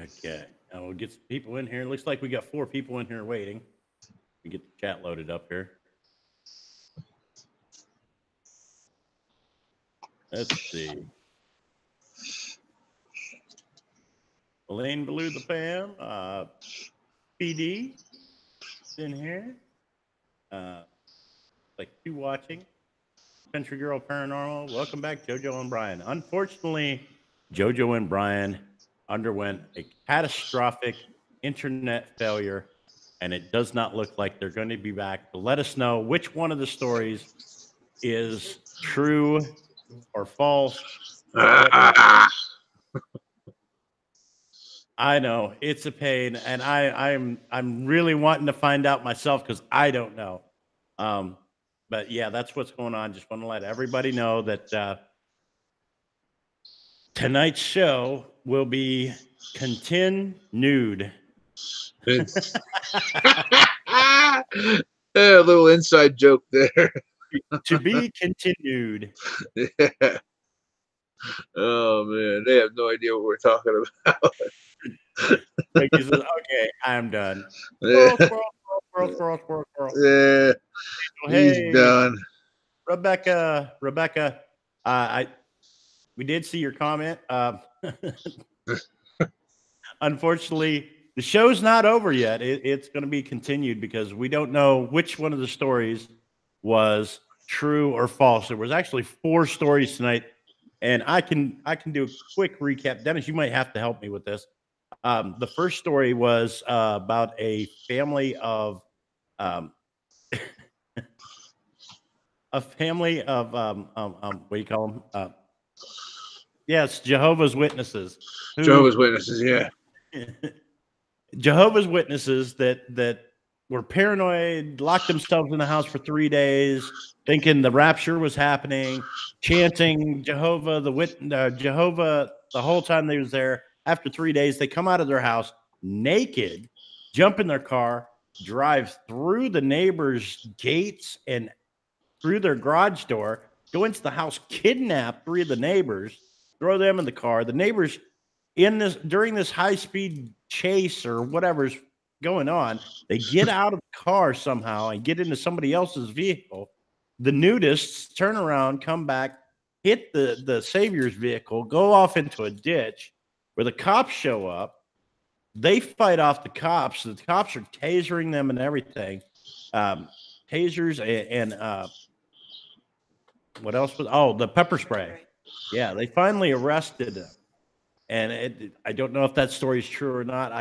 Okay. Now we'll get some people in here. It looks like we got 4 people in here waiting. We get the chat loaded up here. Let's see. Elaine Blue the Fam, PD in here. Like you watching. Country Girl Paranormal. Welcome back, JoJo and Brian. Unfortunately, JoJo and Brian underwent a catastrophic internet failure, and it does not look like they're going to be back. But let us know which one of the stories is true or false. I know it's a pain, and I'm really wanting to find out myself because I don't know. But yeah, that's what's going on. Just want to let everybody know that tonight's show will be continued. A little inside joke there. To be continued. Yeah. Oh man, they have no idea what we're talking about. Like he says, okay, I'm done. Yeah. Squirrel. Yeah. Hey, He's done. Rebecca. We did see your comment. Unfortunately, the show's not over yet. It's going to be continued because we don't know which one of the stories was true or false. There was actually 4 stories tonight, and I can do a quick recap. Dennis, you might have to help me with this. The first story was about a family of what do you call them? Yes, Jehovah's Witnesses. Jehovah's Witnesses, yeah. Jehovah's Witnesses that were paranoid, locked themselves in the house for 3 days, thinking the rapture was happening, chanting Jehovah the whole time they was there. After 3 days, they come out of their house naked, jump in their car, drive through the neighbors' gates and through their garage door, go into the house, kidnap 3 of the neighbors, throw them in the car. The neighbors during this high-speed chase or whatever's going on, they get out of the car somehow and get into somebody else's vehicle. The nudists turn around, come back, hit the Savior's vehicle, go off into a ditch where the cops show up. They fight off the cops. The cops are tasering them and everything. Tasers and what else was? Oh, the pepper spray. Yeah, they finally arrested them. And I don't know if that story is true or not.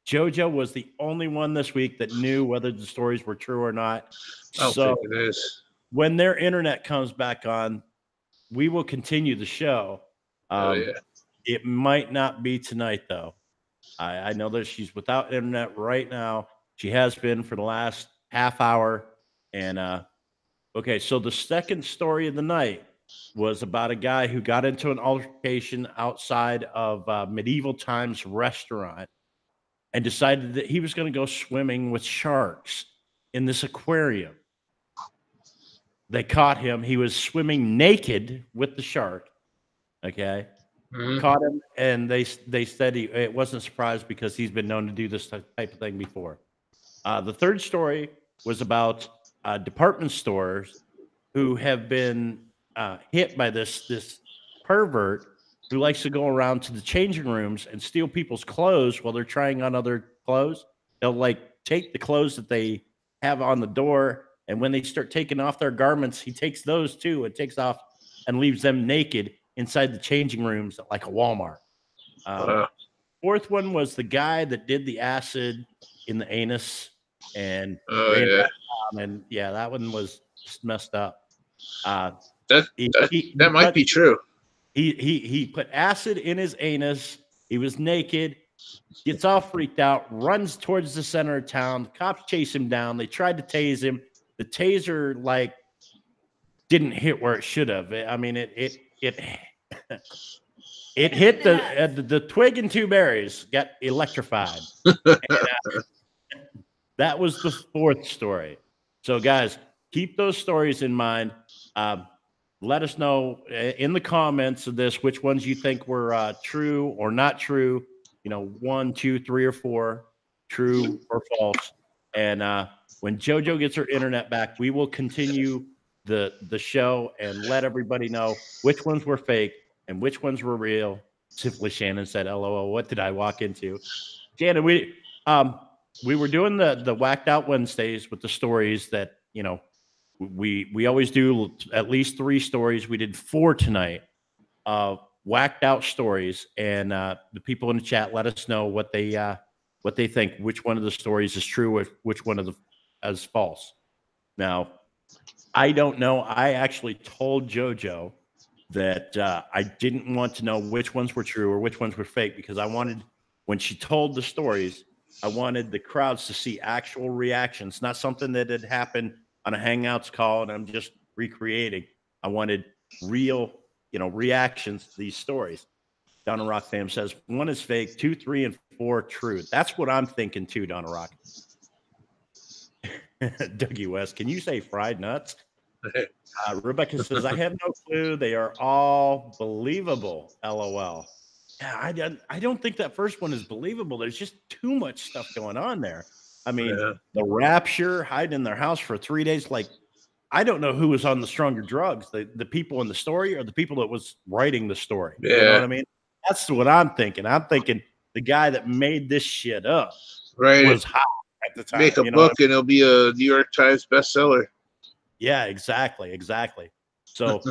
JoJo was the only one this week that knew whether the stories were true or not. So it is. When their internet comes back on, we will continue the show. Yeah. It might not be tonight, though. I know that she's without internet right now. She has been for the last half hour. And okay, so the second story of the night was about a guy who got into an altercation outside of Medieval Times restaurant and decided that he was going to go swimming with sharks in this aquarium. They caught him. He was swimming naked with the shark. Okay. Mm-hmm. Caught him, and they said it wasn't a surprise because he's been known to do this type of thing before. The third story was about department stores who have been hit by this pervert who likes to go around to the changing rooms and steal people's clothes while they're trying on other clothes. They'll like take the clothes that they have on the door, and when they start taking off their garments, he takes those too and takes off and leaves them naked inside the changing rooms at like a Walmart. Fourth one was the guy that did the acid in the anus and and yeah, that one was just messed up. That might be true. He put acid in his anus. He was naked, gets all freaked out, runs towards the center of town. The cops chase him down. They tried to tase him. The taser like didn't hit where it should have. I mean, it hit the twig and 2 berries, got electrified. And, that was the fourth story. So, guys, keep those stories in mind. Let us know in the comments of this which ones you think were true or not true. 1, 2, 3, or 4, true or false. And when JoJo gets her internet back, we will continue the show and let everybody know which ones were fake and which ones were real. Simply Shannon said, "LOL, what did I walk into?" Shannon, we were doing the whacked out Wednesdays with the stories that we always do at least 3 stories. We did 4 tonight. Whacked out stories, and the people in the chat let us know what they think, which one of the stories is true, or which one of the is false. Now, I don't know. I actually told JoJo that I didn't want to know which ones were true or which ones were fake, because I wanted, when she told the stories, I wanted the crowds to see actual reactions, not something that had happened on a Hangouts call and I'm just recreating. I wanted real, reactions to these stories. Donna Rock fam says 1 is fake, 2, 3, and 4 true. That's what I'm thinking too, Donna Rock. Dougie West, can you say fried nuts? Rebecca says, I have no clue. They are all believable. LOL. Yeah, I don't think that first one is believable. There's just too much stuff going on there. I mean, the Rapture, hiding in their house for 3 days. Like, I don't know who was on the stronger drugs, the people in the story or the people that was writing the story. Yeah. You know what I mean? That's what I'm thinking. I'm thinking the guy that made this shit up was hot at the time. Make a book and it'll be a New York Times bestseller. Yeah, exactly. So,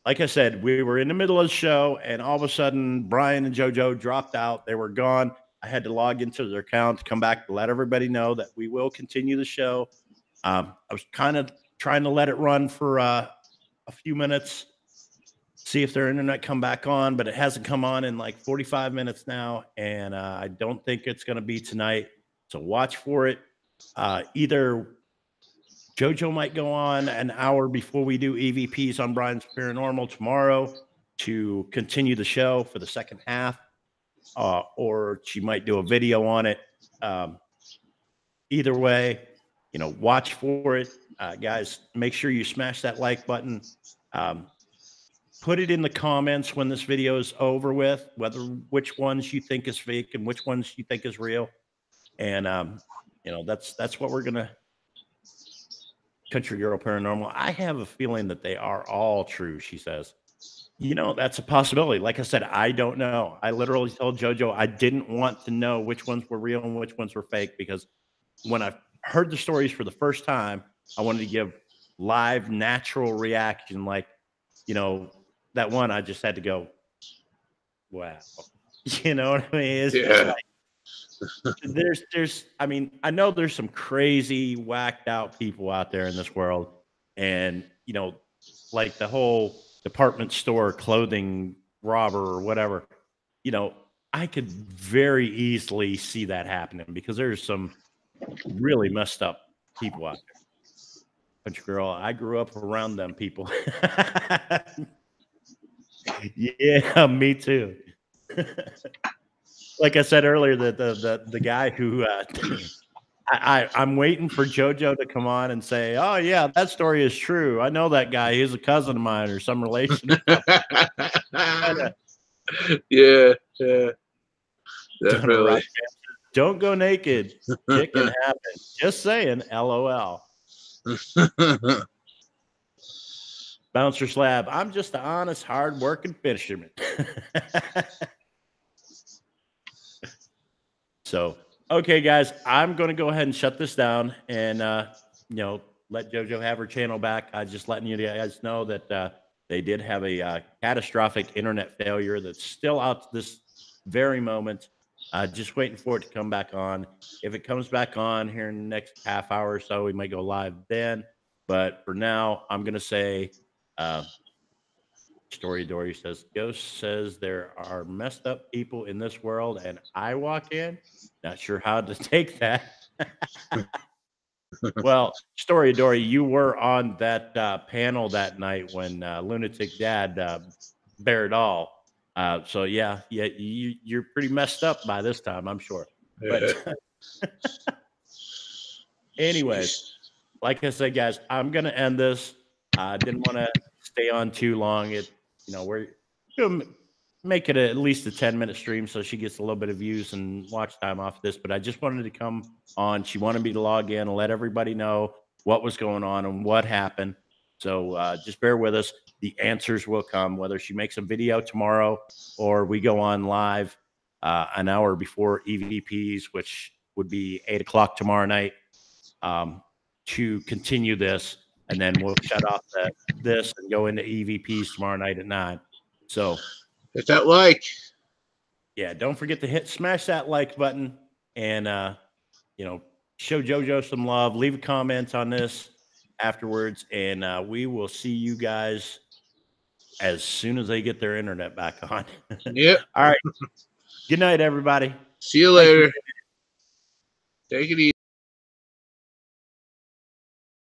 like I said, we were in the middle of the show, and all of a sudden, Brian and JoJo dropped out. They were gone. I had to log into their account to come back to let everybody know that we will continue the show. I was kind of trying to let it run for a few minutes, see if their internet come back on, but it hasn't come on in like 45 minutes now, and I don't think it's going to be tonight. So watch for it. Either JoJo might go on an hour before we do EVPs on Brian's Paranormal tomorrow to continue the show for the second half, or she might do a video on it. Either way, watch for it. Guys, make sure you smash that like button. Put it in the comments when this video is over with, which ones you think is fake and which ones you think is real. And, that's what we're going to Country Girl Paranormal. I have a feeling that they are all true, she says. That's a possibility. Like I said, I don't know. I literally told JoJo I didn't want to know which ones were real and which ones were fake, because when I heard the stories for the first time, I wanted to give live, natural reaction. Like, that one, I just had to go, wow. You know what I mean? It's just like, I know there's some crazy, whacked out people out there in this world. And, like the whole department store clothing robber or whatever, I could very easily see that happening, because there's some really messed up people out there. Country Girl, I grew up around them people. Yeah, me too. Like I said earlier, the guy who I'm waiting for JoJo to come on and say, "Oh yeah, that story is true. I know that guy. He's a cousin of mine or some relation." Yeah, definitely. Don't go naked. It can happen. Just saying. LOL. Bouncer Slab. I'm just an honest, hard-working fisherman. So, okay, guys, I'm going to go ahead and shut this down and, let JoJo have her channel back. I'm just letting you guys know that they did have a catastrophic internet failure that's still out to this very moment. Just waiting for it to come back on. If it comes back on here in the next half hour or so, we might go live then. But for now, I'm going to say, Story Dory says, Ghost says there are messed up people in this world, and I walk in. Not sure how to take that. Well, Story Dory, you were on that panel that night when Lunatic Dad bared all. So yeah, you're pretty messed up by this time, I'm sure. But anyways, like I said, guys, I'm gonna end this. I didn't want to stay on too long. We're make it at least a 10-minute stream so she gets a little bit of views and watch time off this. But I just wanted to come on. She wanted me to log in and let everybody know what was going on and what happened. So just bear with us. The answers will come, whether she makes a video tomorrow or we go on live an hour before EVPs, which would be 8 o'clock tomorrow night, to continue this. And then we'll shut off this and go into EVPs tomorrow night at 9. So hit that like. Yeah, don't forget to smash that like button and show JoJo some love. Leave a comment on this afterwards, and we will see you guys as soon as they get their internet back on. Yep. All right. Good night, everybody. See you later. Take it easy.